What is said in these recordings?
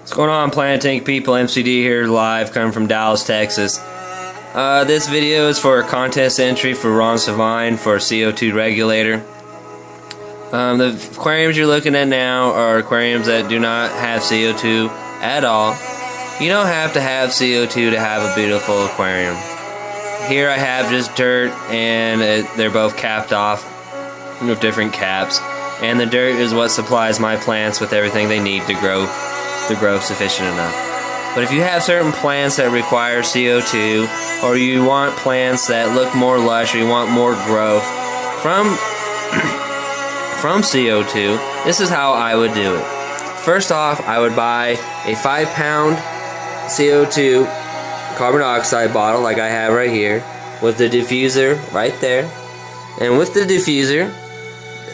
What's going on, Planet Tank people? MCD here, live, coming from Dallas, Texas. This video is for a contest entry for Ron Sovine for a CO2 regulator. The aquariums you're looking at now are aquariums that do not have CO2 at all. You don't have to have CO2 to have a beautiful aquarium. Here I have just dirt, and they're both capped off with different caps. And the dirt is what supplies my plants with everything they need to grow sufficient enough. But if you have certain plants that require CO2, or you want plants that look more lush, or you want more growth from CO2, this is how I would do it. First off, I would buy a 5-pound CO2 carbon dioxide bottle like I have right here, with the diffuser right there. And with the diffuser,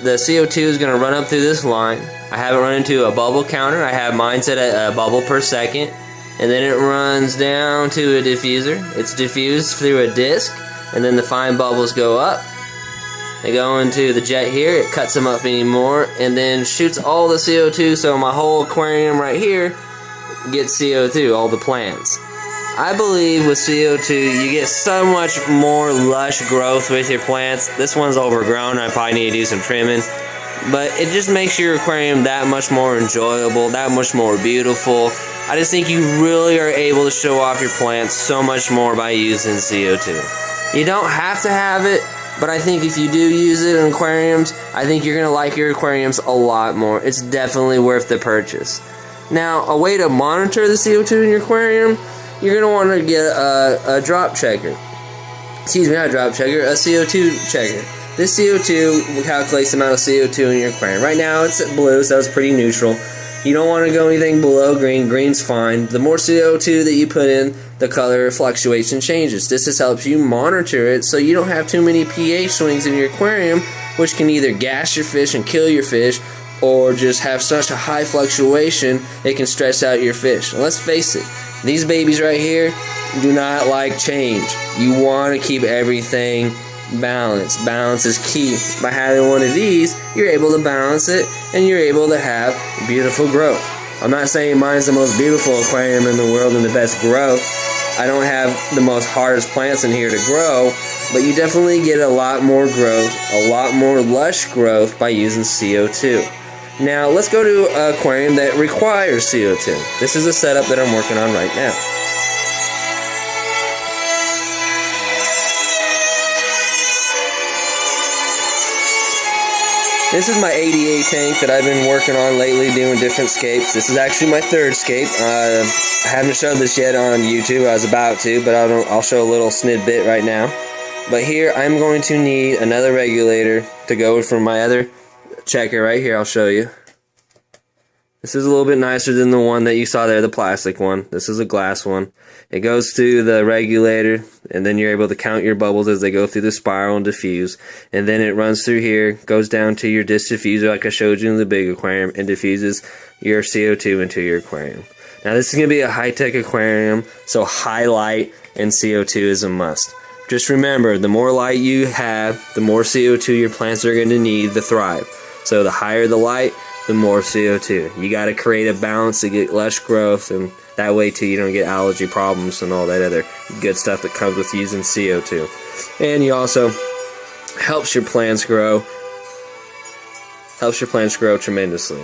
the CO2 is going to run up through this line. I have it run into a bubble counter. I have mine set at a bubble per second. And then it runs down to a diffuser. It's diffused through a disc, and then the fine bubbles go up. They go into the jet here, it cuts them up anymore, and then shoots all the CO2, so my whole aquarium right here gets CO2, all the plants. I believe with CO2 you get so much more lush growth with your plants. This one's overgrown, I probably need to do some trimming. But it just makes your aquarium that much more enjoyable, that much more beautiful. I just think you really are able to show off your plants so much more by using CO2. You don't have to have it, but I think if you do use it in aquariums, I think you're going to like your aquariums a lot more. It's definitely worth the purchase. Now, a way to monitor the CO2 in your aquarium, you're going to want to get a drop checker. Excuse me, not a drop checker, a CO2 checker. This CO2 calculates the amount of CO2 in your aquarium. Right now it's at blue, so it's pretty neutral. You don't want to go anything below green. Green's fine. The more CO2 that you put in, the color fluctuation changes. This just helps you monitor it so you don't have too many pH swings in your aquarium, which can either gas your fish and kill your fish, or just have such a high fluctuation it can stress out your fish. And let's face it, these babies right here do not like change. You want to keep everything balanced. Balance is key. By having one of these, you're able to balance it, and you're able to have beautiful growth. I'm not saying mine's the most beautiful aquarium in the world and the best growth. I don't have the most hardest plants in here to grow, but you definitely get a lot more growth, a lot more lush growth by using CO2. Now let's go to an aquarium that requires CO2. This is a setup that I'm working on right now. This is my 88 tank that I've been working on lately, doing different scapes. This is actually my third scape. I haven't showed this yet on YouTube. I was about to, but I'll show a little snippet right now. But here I'm going to need another regulator to go from my other checker right here. I'll show you. This is a little bit nicer than the one that you saw there, the plastic one. This is a glass one. It goes through the regulator, and then you're able to count your bubbles as they go through the spiral and diffuse. And then it runs through here, goes down to your disc diffuser like I showed you in the big aquarium, and diffuses your CO2 into your aquarium. Now this is going to be a high-tech aquarium, so high light and CO2 is a must. Just remember, the more light you have, the more CO2 your plants are going to need to thrive. So the higher the light, the more CO2. You got to create a balance to get lush growth, and that way too you don't get allergy problems and all that other good stuff that comes with using CO2. And you also helps your plants grow tremendously.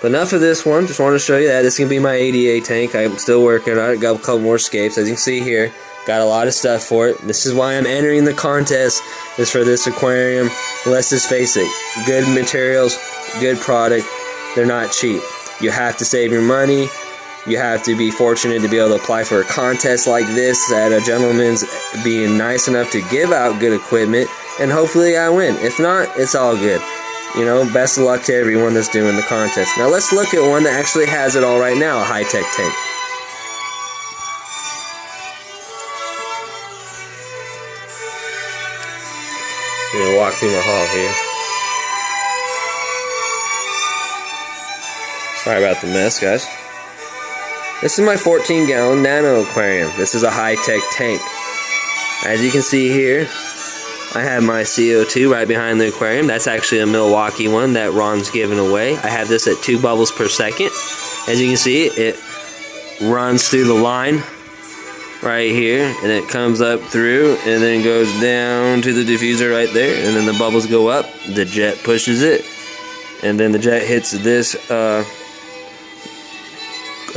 But enough of this one, just wanted to show you that. This is going to be my 88 tank. I'm still working on it. Got a couple more scapes. As you can see here, got a lot of stuff for it. This is why I'm entering the contest, is for this aquarium. Let's just face it, good materials, good product. They're not cheap. You have to save your money. You have to be fortunate to be able to apply for a contest like this at a gentleman's being nice enough to give out good equipment, and hopefully I win. If not, it's all good. You know, best of luck to everyone that's doing the contest. Now let's look at one that actually has it all right now, a high-tech tank. I'm going to walk through my hall here. Sorry about the mess, guys. This is my 14-gallon nano aquarium. This is a high-tech tank. As you can see here, I have my CO2 right behind the aquarium. That's actually a Milwaukee one that Ron's giving away. I have this at 2 bubbles per second. As you can see, it runs through the line right here, and it comes up through and then goes down to the diffuser right there, and then the bubbles go up, the jet pushes it, and then the jet hits this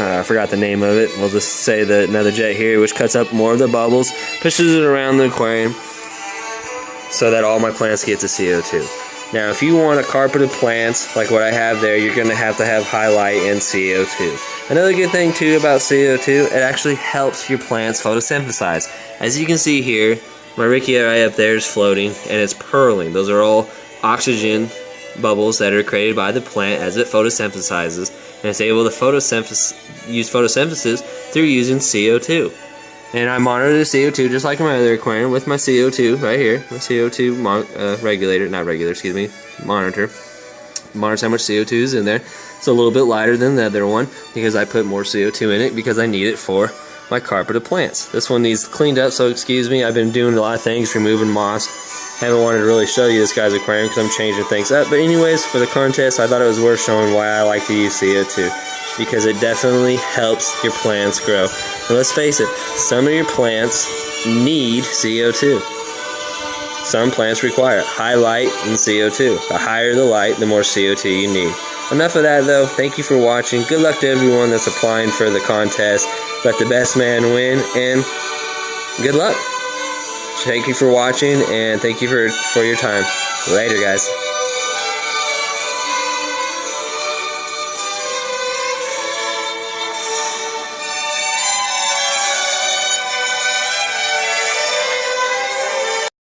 I forgot the name of it. We'll just say another jet here, which cuts up more of the bubbles, pushes it around the aquarium so that all my plants get the CO2. Now, if you want a carpet of plants like what I have there, you're going to have highlight and CO2. Another good thing too about CO2, it actually helps your plants photosynthesize. As you can see here, my Rickia right up there is floating and it's purling. Those are all oxygen bubbles that are created by the plant as it photosynthesizes, and it's able to use photosynthesis through using CO2. And I monitor the CO2 just like in my other aquarium with my CO2 right here, my CO2 monitor. Monitors how much CO2 is in there. It's a little bit lighter than the other one because I put more CO2 in it because I need it for my carpet of plants. This one needs cleaned up, so excuse me. I've been doing a lot of things, removing moss. Haven't wanted to really show you this guy's aquarium because I'm changing things up. But anyways, for the contest, I thought it was worth showing why I like to use CO2. Because it definitely helps your plants grow. And let's face it, some of your plants need CO2. Some plants require high light and CO2. The higher the light, the more CO2 you need. Enough of that though. Thank you for watching. Good luck to everyone that's applying for the contest. Let the best man win, and good luck. Thank you for watching, and thank you for your time. Later, guys.